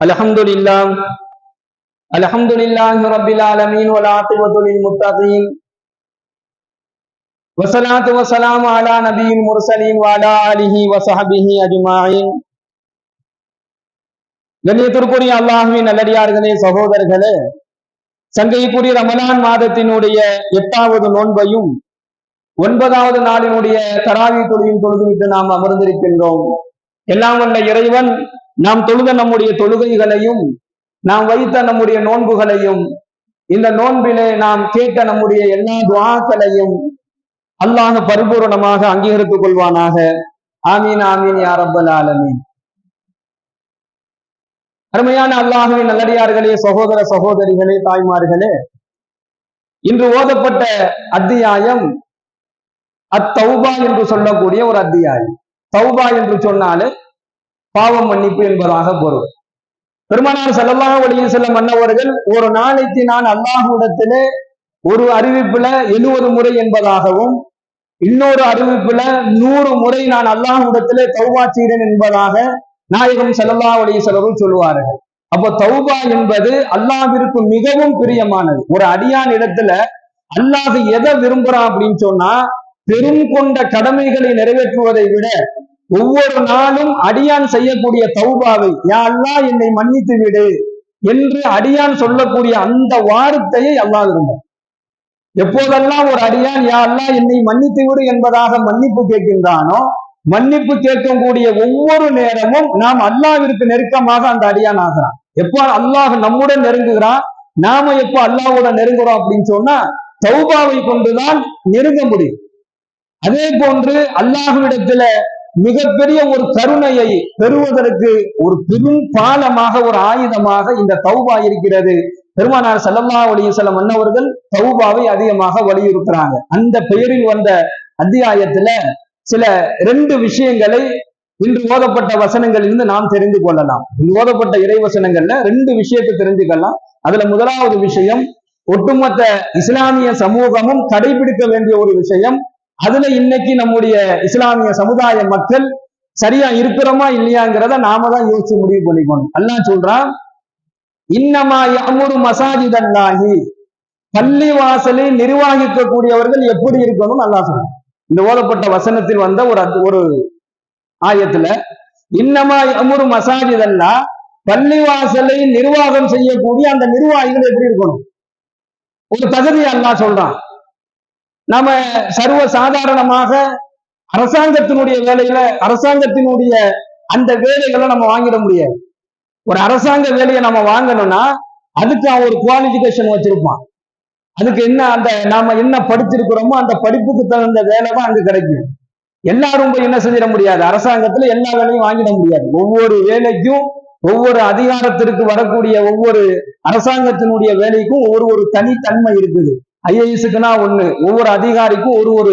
அல்ஹம்துலில்லாஹி ரப்பில் ஆலமீன் வல் ஆகிபத்து லில் முத்தகீன் வஸ்ஸலாத்து வஸ்ஸலாமு அலா நபியில் முர்சலீன் வ அலா ஆலிஹி வ ஸஹ்பிஹி அஜ்மாயின். கண்ணியத்திற்குரிய அல்லாஹ்வின் நல்லடியார்களே, சகோதரர்களே, சங்கைக்குரிய ரமலான் மாதத்தினுடைய 8வது நோன்பையும் 9வது நாளினுடைய தராவி தொழுகையும் தொழுதுவிட்டு நாம் அமர்ந்திருக்கின்றோம். எல்லாம் வல்ல இறைவன் நாம் தொழுத நம்முடைய தொழுகைகளையும் நாம் வைத்த நம்முடைய நோன்புகளையும் இந்த நோன்பிலே நாம் கேட்ட நம்முடைய எல்லா துஆக்களையும் அல்லாஹ் பரிபூரணமாக அங்கீகரித்துக் கொள்வானாக. ஆமீன் ஆமீன் யா ரப்பல் ஆலமீன். அருமையான அல்லாஹ்வின் நல்லடியார்களே, சகோதர சகோதரிகளே, தாய்மார்களே, இன்று ஓதப்பட்ட அத்தியாயம் அத்தௌபா என்று சொல்லக்கூடிய ஒரு அத்தியாயம். தௌபா என்று சொன்னாலே பாவம் மன்னிப்பு என்பதாக பொருள். பெருமானார் ஸல்லல்லாஹு அலைஹி வஸல்லம் அன்னவர்கள் ஒரு நாளைக்கு நான் அல்லாஹ்விடத்திலே ஒரு அறிவிப்புல 70 முறை என்பதாகவும் இன்னொரு அறிவிப்புல 100 முறை நான் அல்லாஹ்விடத்திலே தௌபா செய்கிறேன் என்பதாக நாயகம் ஸல்லல்லாஹு அலைஹி வஸல்லம் சொல்லுவார்கள். அப்போ தௌபா என்பது அல்லாஹ்விற்கு மிகவும் பிரியமானது. ஒரு அடியான் இடத்துல அல்லாஹ் எதை விரும்புறான் அப்படின்னு சொன்னா, பெரும் கொண்ட கடமைகளை நிறைவேற்றுவதை விட ஒவ்வொரு நாளும் அடியான் செய்யக்கூடிய தௌபாவை, யா அல்லாஹ் என்னை மன்னித்து விடு என்று அடியான் சொல்லக்கூடிய அந்த வார்த்தையை அல்லாஹ் விரும்பும். எப்போதெல்லாம் ஒரு அடியான் யா அல்லாஹ் என்னை மன்னித்து விடு என்பதாக மன்னிப்பு கேட்கின்றானோ, மன்னிப்பு கேட்கக்கூடிய ஒவ்வொரு நேரமும் நாம் அல்லாஹ்விற்கு நெருக்கமாக அந்த அடியான் ஆகிறான். எப்போ அல்லாஹ் நம்முடன் நெருங்குகிறான், நாம எப்போ அல்லாஹ்வுடன் நெருங்குறோம் அப்படின்னு சொன்னா தௌபாவை கொண்டுதான் நெருங்க முடியும். அதே போன்று அல்லாஹ்விடத்துல மிகப்பெரிய ஒரு கருணையை பெறுவதற்கு ஒரு பெரும் பாலமாக, ஒரு ஆயுதமாக இந்த தௌபா இருக்கிறது. பெருமானார் ஸல்லல்லாஹு அலைஹி வஸல்லம் அன்னவர்கள் தௌபாவை அதிகமாக வலியுறுத்துறாங்க. அந்த பெயரில் வந்த அத்தியாயத்துல சில 2 விஷயங்களை இன்று ஓதப்பட்ட வசனங்களிலிருந்து நாம் தெரிந்து கொள்ளலாம். இன்று ஓதப்பட்ட இறைவசனங்கள்ல 2 விஷயத்தை தெரிஞ்சுக்கலாம். அதுல முதலாவது விஷயம், ஒட்டுமொத்த இஸ்லாமிய சமூகமும் கடைபிடிக்க வேண்டிய ஒரு விஷயம். அதுல இன்னைக்கு நம்முடைய இஸ்லாமிய சமுதாய மக்கள் சரியா இருக்கிறோமா இல்லையாங்கிறத நாம தான் யோசிச்சு முடிவு பண்ணிக்கணும். அல்லாஹ் சொல்றான், இன்னமா யஅமுரு மசாஜிதல்லாஹி, பள்ளி வாசலை நிர்வகிக்கக்கூடியவர்கள் எப்படி இருக்கணும் அல்லாஹ் சொல்றான். இந்த ஓதப்பட்ட வசனத்தில் வந்த ஒரு ஆயத்துல இன்னமா யஅமுரு மசாஜிதல்லாஹ், பள்ளி வாசலை நிர்வாகம் செய்யக்கூடிய அந்த நிர்வாகிகள் எப்படி இருக்கணும், ஒரு தகுதியை அல்லாஹ் சொல்றான். நாம சர்வ சாதாரணமாக அரசாங்கத்தினுடைய வேலையில, அரசாங்கத்தினுடைய அந்த வேலைகளை நம்ம வாங்கிட முடியாது. ஒரு அரசாங்க வேலையை நம்ம வாங்கணும்னா அதுக்கு அவன் ஒரு குவாலிஃபிகேஷன் வச்சிருப்பான். அதுக்கு என்ன, அந்த நாம என்ன படிச்சிருக்கிறோமோ அந்த படிப்புக்கு தகுந்த வேலை தான் அங்க கிடைக்கும். எல்லாரும் போய் என்ன செஞ்சிட முடியாது, அரசாங்கத்துல எல்லா வேலையும் வாங்கிட முடியாது. ஒவ்வொரு வேலைக்கும், ஒவ்வொரு அதிகாரத்திற்கு வரக்கூடிய ஒவ்வொரு அரசாங்கத்தினுடைய வேலைக்கும் ஒரு தனித்தன்மை இருக்குது. ஐஏஎஸ்க்குனா ஒண்ணு, ஒவ்வொரு அதிகாரிக்கும் ஒரு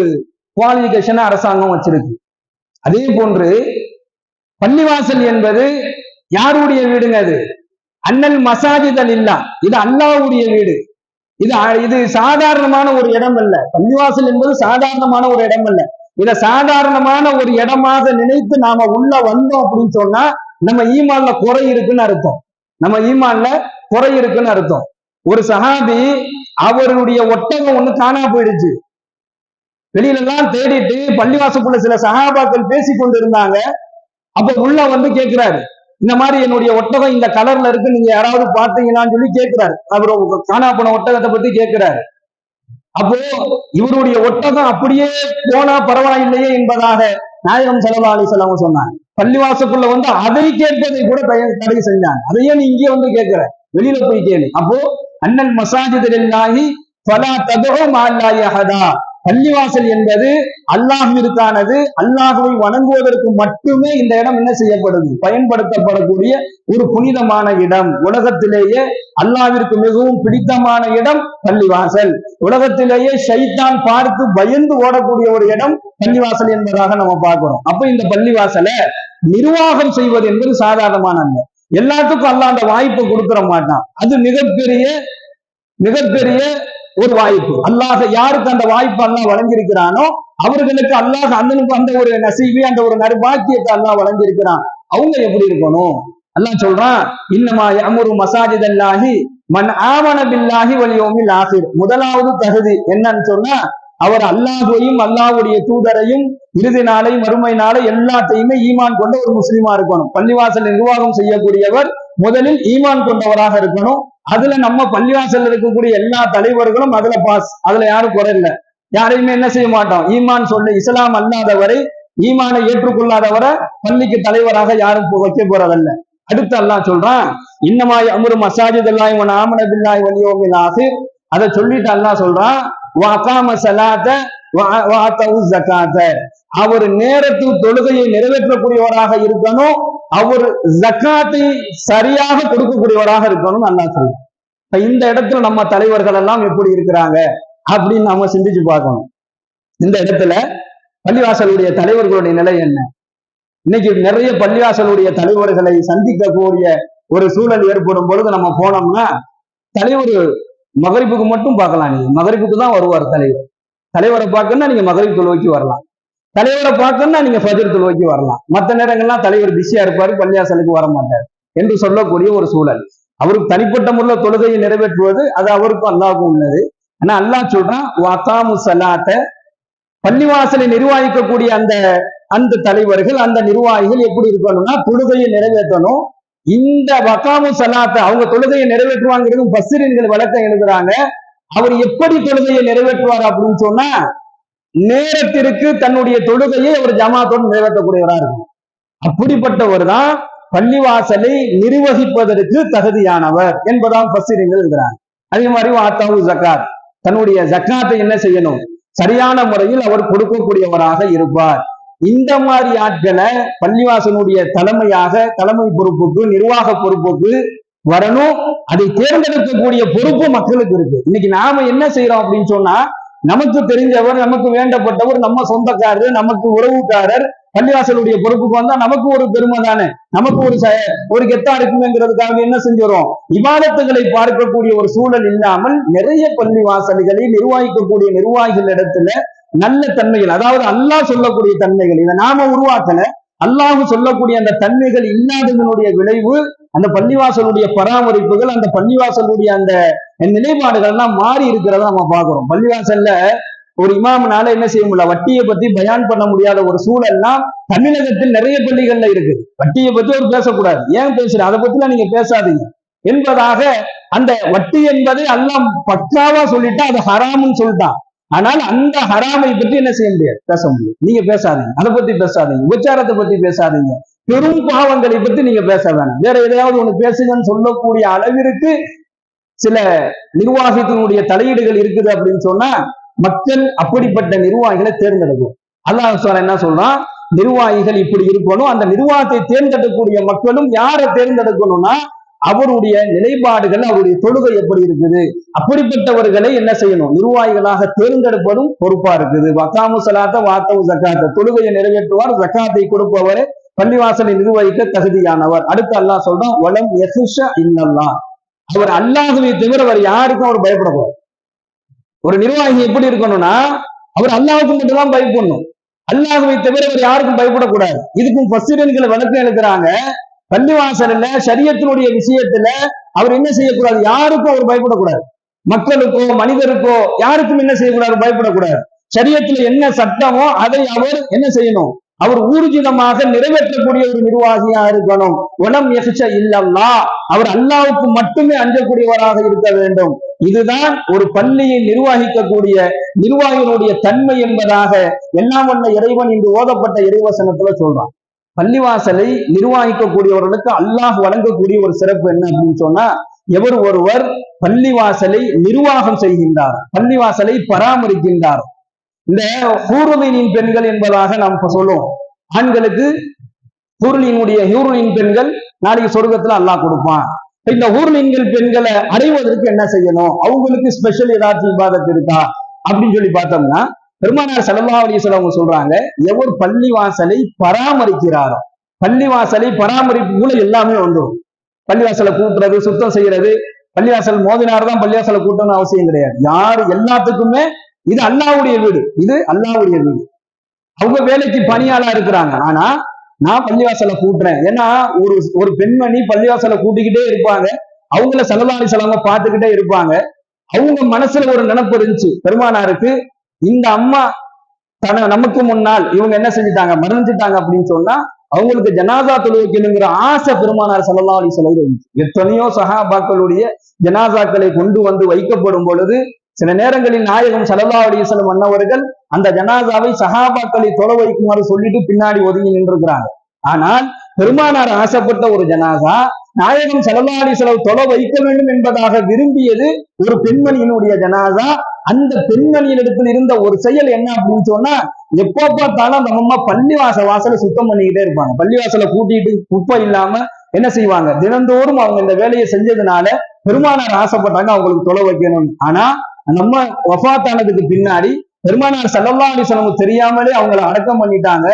குவாலிஃபிகேஷன் அரசாங்கம் வச்சிருக்கு. அதே போன்று பள்ளிவாசல் என்பது யாருடைய வீடுங்க? அது அன்னல் மசாஜிதல் இல்லா, இது அல்லாஹ்வுடைய வீடு. இது சாதாரணமான ஒரு இடம் அல்ல. பள்ளிவாசல் என்பது சாதாரணமான ஒரு இடம் அல்ல. இதை சாதாரணமான ஒரு இடமாக நினைத்து நாம உள்ள வந்தோம் அப்படின்னு சொன்னா நம்ம ஈமான்ல குறை இருக்குன்னு அர்த்தம். நம்ம ஈமான்ல குறை இருக்குன்னு அர்த்தம். ஒரு சஹாபி, அவருடைய ஒட்டகம் ஒண்ணு காணா போயிடுச்சு. வெளியில எல்லாம் தேடிட்டு பள்ளிவாசக்குள்ள சில சஹாபாக்கள் பேசி கொண்டு இருந்தாங்க. அப்ப உள்ள வந்து கேட்கிறாரு, இந்த மாதிரி என்னுடைய ஒட்டகம் இந்த கலர்ல இருக்கு, நீங்க யாராவது பார்த்தீங்களான்னு சொல்லி கேட்கிறாரு. அவர் காணா போன ஒட்டகத்தை பத்தி கேட்கிறாரு. அப்போ இவருடைய ஒட்டகம் அப்படியே போனா பரவாயில்லையே என்பதாக நாயகம் ஸல்லல்லாஹு அலைஹி வஸல்லம் சொன்னாங்க. பள்ளிவாசக்குள்ள வந்து அதை கேட்பதை கூட தடை செஞ்சாங்க. அதையே நீ இங்கே வந்து கேட்கிற, வெளியில போய் கேளு. அப்போ அன்னல் மசாஜிதில்லாஹி ஃபலா ததுஉ மஅல்லாஹி அஹதா, பள்ளிவாசல் என்பது அல்லாஹ்விற்கானது. அல்லாஹ்வை வணங்குவதற்கு மட்டுமே இந்த இடம் என்ன செய்யப்படுது, பயன்படுத்தப்படக்கூடிய ஒரு புனிதமான இடம். உலகத்திலேயே அல்லாஹ்விற்கு மிகவும் பிடித்தமான இடம் பள்ளிவாசல். உலகத்திலேயே ஷைத்தான் பார்த்து பயந்து ஓடக்கூடிய ஒரு இடம் பள்ளிவாசல் என்பதாக நம்ம பார்க்கிறோம். அப்ப இந்த பள்ளிவாசலை நிர்வாகம் செய்வது என்பது சாதாரணமான அல்ல. எல்லாத்துக்கும் அல்லாஹ் அந்த வாய்ப்பை கொடுத்துட மாட்டான். அது மிகப்பெரிய ஒரு வாய்ப்பு. அல்லாஹ் யாருக்கு அந்த வாய்ப்பு அல்லாஹ் வழங்கியிருக்கிறானோ அவர்களுக்கு அல்லாஹ் அந்த ஒரு நசீபி, அந்த ஒரு நற்பாக்கியத்தை அல்லாஹ் வழங்கியிருக்கிறான். அவங்க எப்படி இருக்கணும், அல்லாஹ் சொல்றான், இன்னமா யஅமுரு மசாஜிதல்லாஹி மன் ஆமன பில்லாஹி வல் யௌமில் ஆகிர். முதலாவது தகுதி என்னன்னு சொன்னா, அவர் அல்லாஹ்வையும் அல்லாஹ்வுடைய தூதரையும் இறுதி நாளை மறுமை நாளை எல்லாத்தையுமே ஈமான் கொண்ட ஒரு முஸ்லிமா இருக்கணும். பள்ளிவாசல் நிர்வாகம் செய்யக்கூடியவர் முதலில் ஈமான் கொண்டவராக இருக்கணும். அதுல நம்ம பள்ளிவாசல் இருக்கக்கூடிய எல்லா தலைவர்களும் அதுல பாஸ், அதுல யாரும் குறை இல்லை. யாரையுமே என்ன செய்ய மாட்டோம், ஈமான் சொல்ல இஸ்லாம் அல்லாதவரை, ஈமானை ஏற்றுக்கொள்ளாதவரை பள்ளிக்கு தலைவராக யாரும் வைக்க போறதல்ல. அடுத்து அல்லாஹ் சொல்றான், இன்னமா யஅமுரு மசாஜிதல்லாஹி வ ஆமன பில்லாஹி வல் யௌமில் ஆகிர். அதை சொல்லிட்டு அல்லாஹ் சொல்றான், வ அகாம ஸலாத வ ஆதவு ஸகாத. அவர் நேரத்து தொழுகையை நிறைவேற்றக்கூடியவராக இருக்கணும், அவர் ஜக்காத்தை சரியாக கொடுக்கக்கூடியவராக இருக்கணும் அல்லாஹ் சொல்றான். இந்த இடத்துல நம்ம தலைவர்கள் எல்லாம் எப்படி இருக்கிறாங்க அப்படின்னு நாம சிந்திச்சு பார்க்கணும். இந்த இடத்துல பள்ளிவாசலுடைய தலைவர்களுடைய நிலை என்ன? இன்னைக்கு நிறைய பள்ளிவாசலுடைய தலைவர்களை சந்திக்கக்கூடிய ஒரு சூழல் ஏற்படும் பொழுது நம்ம போனோம்னா, தலைவர் மகரிப்புக்கு மட்டும் பார்க்கலாம். நீங்க மகரிப்புக்கு தான் வருவார் தலைவர். தலைவரை பார்க்கணும்னா நீங்க மகரிப் தொழுகைக்கு வரலாம், தலைவரை பார்க்கணும்னா நீங்க ஃபஜ்ர் தொழுகைக்கு வரலாம். மற்ற நேரங்கள்லாம் தலைவர் பிஸியா இருப்பாரு, பள்ளிவாசலுக்கு வர மாட்டார் என்று சொல்லக்கூடிய ஒரு சூழல். அவருக்கு தனிப்பட்ட முறையில் தொழுகையை நிறைவேற்றுவது அது அவருக்கும் அல்லாஹ்வுக்கும் உள்ளது. ஆனா அல்லாஹ் சொல்றான், வகாமு ஸலாத்த. பள்ளிவாசலை நிர்வகிக்கக்கூடிய அந்த தலைவர்கள், அந்த நிர்வாகிகள் எப்படி இருக்கணும்னா தொழுகையை நிறைவேற்றணும். இந்த வகாமு ஸலாத்த, அவங்க தொழுகையை நிறைவேற்றுவாங்கிறது பஸ்ஸிரீன்கள் விளக்கம் எழுதுறாங்க. அவர் எப்படி தொழுகையை நிறைவேற்றுவார் அப்படின்னு சொன்னா, நேரத்திற்கு தன்னுடைய தொழுகையை அவர் ஜமாத்தோடு நிறைவேற்றக்கூடியவராக இருக்கும். அப்படிப்பட்டவர் தான் பள்ளிவாசலை நிர்வகிப்பதற்கு தகுதியானவர் என்பதால் பஸ்ஸிரீன்கள் எழுதுறாங்க. அதே மாதிரி ஆத்தாவு ஜக்காத், தன்னுடைய ஜக்காத்தை என்ன செய்யணும், சரியான முறையில் அவர் கொடுக்கக்கூடியவராக இருப்பார். இந்த மாதிரி ஆட்களை பள்ளிவாசனுடைய தலைமை பொறுப்புக்கு, நிர்வாக பொறுப்புக்கு வரணும். அதை தேர்ந்தெடுக்கக்கூடிய பொறுப்பு மக்களுக்கு இருக்கு. இன்னைக்கு நாம என்ன செய்யறோம் அப்படின்னு சொன்னா, நமக்கு தெரிஞ்சவர், நமக்கு வேண்டப்பட்டவர், நம்ம சொந்தக்காரர், நமக்கு உறவுக்காரர் பள்ளிவாசலுடைய பொறுப்புக்கு வந்தா நமக்கு ஒரு பெருமை தானே, நமக்கு ஒரு கெத்தா இருக்குங்கிறதுக்காக என்ன செஞ்சிடும், இபாதத்துகளை பார்க்கக்கூடிய ஒரு சூழல் இல்லாமல் நிறைய பள்ளிவாசல்களை நிர்வகிக்கக்கூடிய நிர்வாகிகள் இடத்துல நல்ல தன்மைகள், அதாவது அல்லாஹ் சொல்லக்கூடிய தன்மைகள், இதை நாம உருவாக்கல, அல்லாஹ் சொல்லக்கூடிய அந்த தன்மைகள் இல்லாததனுடைய விளைவு அந்த பள்ளிவாசலுடைய பராமரிப்புகள், அந்த பள்ளிவாசலுடைய அந்த நிலைப்பாடுகள் எல்லாம் மாறி இருக்கிறத நம்ம பார்க்கிறோம். பள்ளிவாசல்ல ஒரு இமாமனால என்ன செய்ய முடியல, வட்டியை பத்தி பயான் பண்ண முடியாத ஒரு சூழல்லாம் தமிழகத்தில் நிறைய பள்ளிகள்ல இருக்குது. வட்டியை பத்தி அவர் பேசக்கூடாது, ஏன் பேசுற, அதை பத்திலாம் நீங்க பேசாதீங்க என்பதாக அந்த வட்டி என்பதை எல்லாம் பக்காவா சொல்லிட்டா அது ஹராம்னு சொல்லிட்டான். ஆனால் அந்த ஹராமை பற்றி என்ன செய்ய முடியாது, பேச முடியும். நீங்க பேசாதீங்க, அதை பத்தி பேசாதீங்க, உபச்சாரத்தை பத்தி பேசாதீங்க, பெரும் பாவங்களை பத்தி நீங்க பேச வேணாம், வேற எதையாவது ஒண்ணு பேசுங்கன்னு சொல்லக்கூடிய அளவிற்கு சில நிர்வாகத்தினுடைய தலையீடுகள் இருக்குது அப்படின்னு சொன்னா மக்கள் அப்படிப்பட்ட நிர்வாகிகளை தேர்ந்தெடுக்கும். அல்லாஹ் என்ன சொல்றான், நிர்வாகிகள் இப்படி இருக்கணும். அந்த நிர்வாகத்தை தேர்ந்தெடுக்கக்கூடிய மக்களும் யாரை தேர்ந்தெடுக்கணும்னா அவருடைய நிலைப்பாடுகள், அவருடைய தொழுகை எப்படி இருக்குது, அப்படிப்பட்டவர்களை என்ன செய்யணும், நிர்வாகிகளாக தேர்ந்தெடுப்பதும் பொறுப்பா இருக்குது. வகாமு ஸலாத்த வாத்தவு ஜக்காத்த, தொழுகையை நிறைவேற்றுவார், ஜக்காத்தை கொடுப்பவரை பள்ளிவாசலை நிர்வகிக்க தகுதியானவர். அடுத்து அல்லாஹ் சொல்றான், வலம் யஹ்ஷ இல்லல்லாஹ், அவர் அல்லாஹ்வை தவிர அவர் யாருக்கும் அவர் பயப்படக்கூடாது. ஒரு நிர்வாகி எப்படி இருக்கணும்னா அவர் அல்லாஹ்வுக்கு மட்டும் தான் பயப்படணும், அல்லாஹ்வை தவிர அவர் யாருக்கும் பயப்படக்கூடாது. இதுக்கும் பஸ்ஸிரீன்கள் விளக்கம் எழுதுறாங்க. பள்ளிவாசல்ல ஷரியத்தினுடைய விஷயத்துல அவர் என்ன செய்யக்கூடாது, யாருக்கும் அவர் பயப்படக்கூடாது, மக்களுக்கோ மனிதருக்கோ யாருக்கும் என்ன செய்யக்கூடாது, பயப்படக்கூடாது. ஷரியத்துல என்ன சட்டமோ அதை அவர் என்ன செய்யணும், அவர் ஊர்ஜிதமாக நிறைவேற்றக்கூடிய ஒரு நிர்வாகியா இருக்கணும். வலம் யஹ்ஷ இல்லல்லாஹ், அவர் அல்லாஹ்வுக்கு மட்டுமே அஞ்சக்கூடியவராக இருக்க வேண்டும். இதுதான் ஒரு பள்ளியை நிர்வகிக்கக்கூடிய நிர்வாகிகளுடைய தன்மை என்பதாக எல்லாம் வல்ல இறைவன் இன்று ஓதப்பட்ட இறைவசனத்துல சொல்றான். பள்ளிவாசலை நிர்வகிக்கக்கூடியவர்களுக்கு அல்லாஹ் வழங்கக்கூடிய ஒரு சிறப்பு என்ன அப்படின்னு சொன்னா, எவர் ஒருவர் பள்ளிவாசலை நிர்வாகம் செய்கின்றார், பள்ளிவாசலை பராமரிக்கின்றார். இந்த ஹூருலின் பெண்கள் என்பதாக நாம் சொல்லுவோம். ஆண்களுக்கு ஹூருலின் பெண்கள் நாளைக்கு சொர்க்கத்துல அல்லாஹ் கொடுப்பான். இந்த ஹூருலின்கள் பெண்களை அடைவதற்கு என்ன செய்யணும், அவங்களுக்கு ஸ்பெஷல் ஏதாச்சும் இபாதத் இருக்கா அப்படின்னு சொல்லி பார்த்தோம்னா, பெருமானார் ஸல்லல்லாஹு அலைஹி வஸல்லம் அவங்க சொல்றாங்க, எவர் பள்ளிவாசலை பராமரிக்கிறாரோ, பள்ளிவாசலை பராமரிப்புக்குள்ள எல்லாமே வந்துடும். பள்ளிவாசலை கூட்டுறது, சுத்தம் செய்யறது, பள்ளிவாசல் மோதினார் தான் பள்ளிவாசலை கூட்டணும்னு அவசியம் கிடையாது. யாரு எல்லாத்துக்குமே இது அல்லாஹ்வுடைய வீடு, இது அல்லாஹ்வுடைய வீடு. அவங்க வேலைக்கு பணியாளா இருக்கிறாங்க. ஆனா நான் பள்ளிவாசலை கூட்டுறேன். ஏன்னா ஒரு பெண்மணி பள்ளிவாசலை கூட்டிக்கிட்டே இருப்பாங்க, அவங்கள ஸல்லல்லாஹு அலைஹி வஸல்லம் பார்த்துக்கிட்டே இருப்பாங்க. அவங்க மனசுல ஒரு நினைப்பு இருந்துச்சு பெருமானாருக்கு, இந்த அம்மா நமக்கு முன்னால் இவங்க என்ன செஞ்சுட்டாங்க, மரணிச்சுட்டாங்க அப்படின்னு சொன்னா அவங்களுக்கு ஜனாசா தொழுவைக்கணுங்கிற ஆசை பெருமானார் ஸல்லல்லாஹு அலைஹி வஸல்லம் இருந்துச்சு. எத்தனையோ சஹாபாக்களுடைய ஜனாசாக்களை கொண்டு வந்து வைக்கப்படும் பொழுது சில நேரங்களில் நாயகம் ஸல்லல்லாஹு அலைஹி வஸல்லம் அன்னவர்கள் அந்த ஜனாசாவை சஹாபாக்களை தொலை வைக்குமாறு சொல்லிட்டு பின்னாடி ஒதுங்கி நின்றுக்கிறாங்க. ஆனால் பெருமானார் ஆசைப்பட்ட ஒரு ஜனாசா நாயகம் ஸல்லல்லாஹு அலைஹி வஸல்லம் தொலை வைக்க வேண்டும் என்பதாக விரும்பியது ஒரு பெண்மணியினுடைய ஜனாசா. அந்த பெண்மணியிடத்தில் இருந்த ஒரு செயல் என்ன அப்படின்னு சொன்னா, எப்போ பார்த்தாலும் அந்த அம்மா வாசலை சுத்தம் பண்ணிக்கிட்டே இருப்பாங்க. பள்ளிவாசலை கூட்டிட்டு குப்பை இல்லாம என்ன செய்வாங்க, தினந்தோறும் அவங்க இந்த வேலையை செஞ்சதுனால பெருமானார் ஆசைப்பட்டாங்க அவங்களுக்கு தொலை வைக்கணும். ஆனா அந்த அம்மா வஃபாத்தானதுக்கு பின்னாடி பெருமானார் ஸல்லல்லாஹு அலைஹி வஸல்லம் தெரியாமலே அவங்களை அடக்கம் பண்ணிட்டாங்க.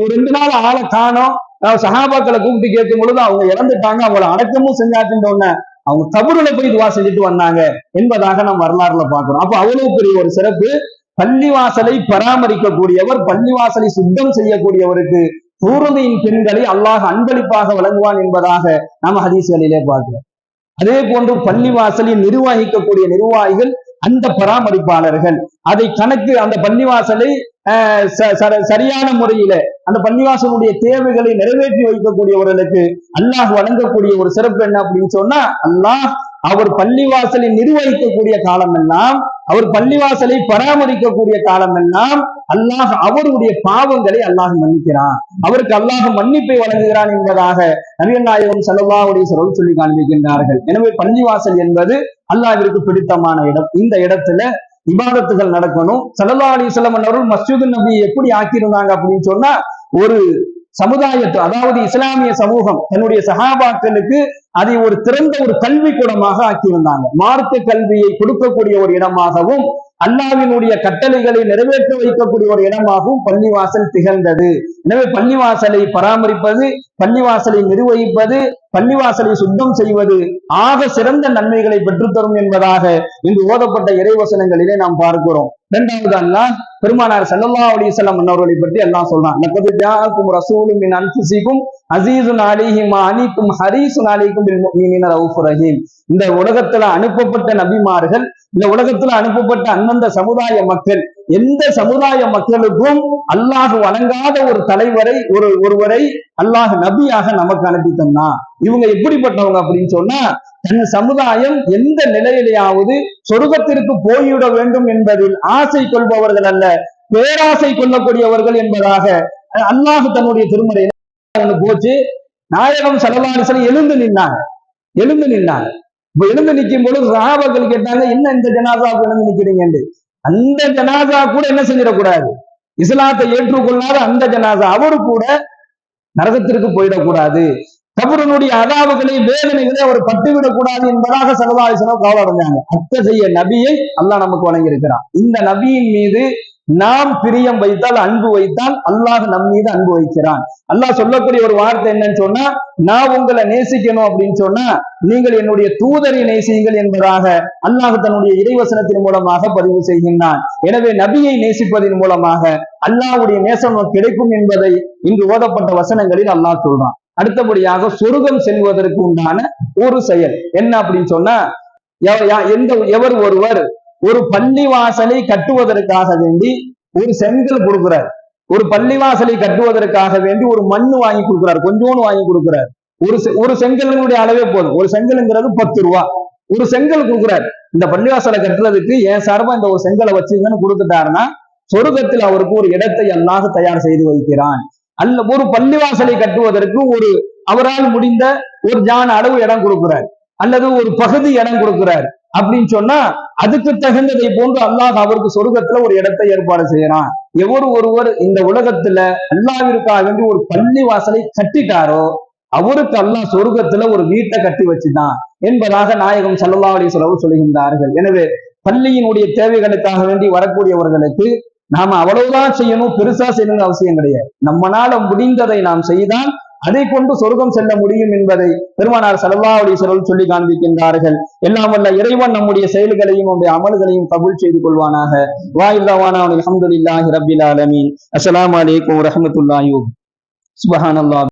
ஒரு 2 நாள் ஆளை காணோம். சஹாபாக்களை கூப்பிட்டு கேட்கும் பொழுது அவங்க இறந்துட்டாங்க, அவங்களை அடக்கமும் செஞ்சாச்சுட்டோன்னு அவங்க கபருல போய் துவா செஞ்சுட்டு வந்தாங்க என்பதாக நம்ம வரலாறுல பாக்குறோம். அப்ப அவ்வளவு பெரிய ஒரு சிறப்பு. பள்ளிவாசலை பராமரிக்கக்கூடியவர், பள்ளிவாசலை சுத்தம் செய்யக்கூடியவருக்கு பூர்வதையின் பெண்களை அல்லாஹ் அன்பளிப்பாக வழங்குவான் என்பதாக நாம ஹதீஸ்களிலே பார்க்கிறோம். அதே போன்று பள்ளிவாசலை நிர்வகிக்கக்கூடிய நிர்வாகிகள், அந்த பராமரிப்பாளர்கள் அதை கணக்கு அந்த பள்ளிவாசலை சரியான முறையில அந்த பள்ளிவாசலுடைய தேவைகளை நிறைவேற்றி வைக்கக்கூடியவர்களுக்கு அல்லாஹ் வழங்கக்கூடிய ஒரு சிறப்பு என்ன அப்படின்னு சொன்னா, அல்லாஹ் அவர் பள்ளிவாசலை நிர்வகிக்கக்கூடிய காலம் எல்லாம், அவர் பள்ளிவாசலை பராமரிக்கக்கூடிய காலம் எல்லாம் அல்லாஹ் அவருடைய பாவங்களை அல்லாஹ் மன்னிக்கிறான், அவருக்கு அல்லாஹ் மன்னிப்பை வழங்குகிறான் என்பதாக நபிகள் நாயகம் ஸல்லல்லாஹு அலைஹி வஸல்லம் சொல்லி காண்பிக்கின்றார்கள். எனவே பள்ளிவாசல் என்பது அல்லாஹ்விற்கு பிடித்தமான இடம். இந்த இடத்துல இபாதத்துகள் நடக்கணும். ஸல்லல்லாஹு அலைஹி வஸல்லம் அவர்கள் மஸ்ஜிது நபி எப்படி ஆக்கியிருந்தாங்க அப்படின்னு சொன்னா, ஒரு சமுதாயத்தை, அதாவது இஸ்லாமிய சமூகம் தன்னுடைய சஹாபாக்களுக்கு அதை ஒரு திறந்த ஒரு கல்வி கூடமாக ஆக்கியிருந்தாங்க. மார்க்க கல்வியை கொடுக்கக்கூடிய ஒரு இடமாகவும் அல்லாஹ்வினுடைய கட்டளைகளை நிறைவேற்ற வைக்கக்கூடிய ஒரு இடமாகவும் பள்ளிவாசல் திகழ்ந்தது. எனவே பள்ளிவாசலை பராமரிப்பது, பள்ளிவாசலை நிர்வகிப்பது, பள்ளிவாசலை சுத்தம் செய்வது ஆக சிறந்த நன்மைகளை பெற்றுத்தரும் என்பதாக இன்று ஓதப்பட்ட இறைவசனங்களிலே நாம் பார்க்கிறோம். இரண்டாவது அல்லாஹ் பெருமானார் ஸல்லல்லாஹு அலைஹி வஸல்லம் அவர்களை பற்றி அல்லாஹ் சொல்றான், லக்கத் ஜாஅக்கும் ரசூலும் மின் அன்ஃபுசிக்கும் அஸீஸுன் அலைஹி மா அனிக்கும் ஹரீஸுன் அலைக்கும் பில் முஃமினீன ரഊஃபுர் ரஹீம். இந்த உலகத்துல அனுப்பப்பட்ட நபிமார்கள், இந்த உலகத்துல அனுப்பப்பட்ட அந்தந்த சமுதாய மக்கள், எந்த சமுதாய மக்களுக்கும் அல்லாஹ் வழங்காத ஒரு தலைவரை, ஒருவரை அல்லாஹ் நபியாக நமக்கு அனுப்பி தந்தான். இவங்க எப்படிப்பட்டவங்க அப்படின்னு சொன்னா, தன் சமுதாயம் எந்த நிலையிலேயாவது சொர்க்கத்திற்கு போய்விட வேண்டும் என்பதில் ஆசை கொள்பவர்கள் அல்ல, பேராசை கொள்ளக்கூடியவர்கள் என்பதாக அல்லாஹ் தன்னுடைய திருமறையில போச்சு. நாயகம் ஸல்லல்லாஹு அலைஹி வஸல்லம் எழுந்து நின்னாங்க. இப்ப எழுந்து நிற்கும் பொழுது சஹாபாக்கள் கேட்டாங்க, என்ன இந்த ஜனாசாவுக்கு எழுந்து நிக்கிறீங்க? அந்த ஜனாசா கூட என்ன செஞ்சிடக்கூடாது, இஸ்லாத்தை ஏற்றுக்கொள்ளாத அந்த ஜனாசா அவரு கூட நரகத்திற்கு போயிடக்கூடாது, கபருடைய அதாவுகளை வேதனைகளை அவர் பட்டுவிடக் கூடாது என்பதாக ஸல்லல்லாஹு அலைஹி வஸல்லம் கவலை அடைஞ்சாங்க. அத்தகைய நபியை அல்லாஹ் நமக்கு வழங்கி இருக்கிறான். இந்த நபியின் மீது நாம் பிரியம் வைத்தால், அன்பு வைத்தால் அல்லாஹ் நம் மீது அன்பு வைக்கிறான். அல்லாஹ் சொல்லக்கூடிய ஒரு வார்த்தை என்னன்னு சொன்னா, நான் உங்களை நேசிக்கணும் அப்படின்னு சொன்னா நீங்கள் என்னுடைய தூதரை நேசியுங்கள் என்பதாக அல்லாஹ் தன்னுடைய இறைவசனத்தின் மூலமாக பதிவு செய்கின்றான். எனவே நபியை நேசிப்பதன் மூலமாக அல்லாஹ்வுடைய நேசம் கிடைக்கும் என்பதை இங்கு ஓதப்பட்ட வசனங்களில் அல்லாஹ் சொல்றான். அடுத்தபடியாக சொர்க்கம் செல்வதற்கு உண்டான ஒரு செயல் என்ன அப்படின்னு சொன்னா, எவர் ஒருவர் ஒரு பள்ளிவாசலை கட்டுவதற்காக வேண்டி ஒரு செங்கல் கொடுக்கிறார், ஒரு பள்ளிவாசலை கட்டுவதற்காக வேண்டி ஒரு மண்ணு வாங்கி கொடுக்கிறார், கொஞ்சோன்னு வாங்கி கொடுக்கிறார். ஒரு செங்கலுடைய அளவே போதும், ஒரு செங்கலுங்கிறது 10 ரூபா. ஒரு செங்கல் கொடுக்கிறார், இந்த பள்ளிவாசலை கட்டுறதுக்கு என் சார்பா இந்த ஒரு செங்கலை வச்சுங்கன்னு கொடுத்துட்டாருன்னா சொர்க்கத்தில் அவருக்கு ஒரு இடத்தை அல்லாஹ் தயார் செய்து வைக்கிறான். அல்ல ஒரு பள்ளிவாசலை கட்டுவதற்கு ஒரு அவரால் முடிந்த ஒரு ஜான் அளவு இடம் கொடுக்கிறார், அல்லது ஒரு பகுதி இடம் கொடுக்கிறார் அப்படின்னு சொன்னா அதுக்கு தகுந்ததை போன்று அல்லாஹ் அவருக்கு சொர்க்கத்துல ஒரு இடத்தை ஏற்பாடு செய்யறான். ஒருவர் இந்த உலகத்துல அல்லாஹ்விற்காக வேண்டி ஒரு பள்ளிவாசலை கட்டிட்டாரோ அவருக்கு அல்லாஹ் சொர்க்கத்துல ஒரு வீட்டை கட்டி வச்சுட்டான் என்பதாக நாயகம் ஸல்லல்லாஹு அலைஹி வஸல்லம் சொல்கின்றார்கள். எனவே பள்ளியினுடைய தேவைகளுக்காக வேண்டி வரக்கூடியவர்களுக்கு நாம அவ்வளவுதான் செய்யணும், பெருசா செய்யணும்னு அவசியம் கிடையாது. நம்மளால முடிந்ததை நாம் செய்தால் அதை கொண்டு சொர்க்கம் செல்ல முடியும் என்பதை பெருமானார் ஸல்லல்லாஹு அலைஹி வஸல்லம் சொல்லி காண்பிக்கின்றார்கள். எல்லாம் வல்ல இறைவன் நம்முடைய செயல்களையும் நம்முடைய அமல்களையும் கபூல் செய்து கொள்வானாக. வா இல்லாஹ் அல்ஹம்துலில்லாஹி ரப்பில் ஆலமீன். அஸ்ஸலாமு அலைக்கும் வரஹ்மத்துல்லாஹி சுப்ஹானல்லாஹ்.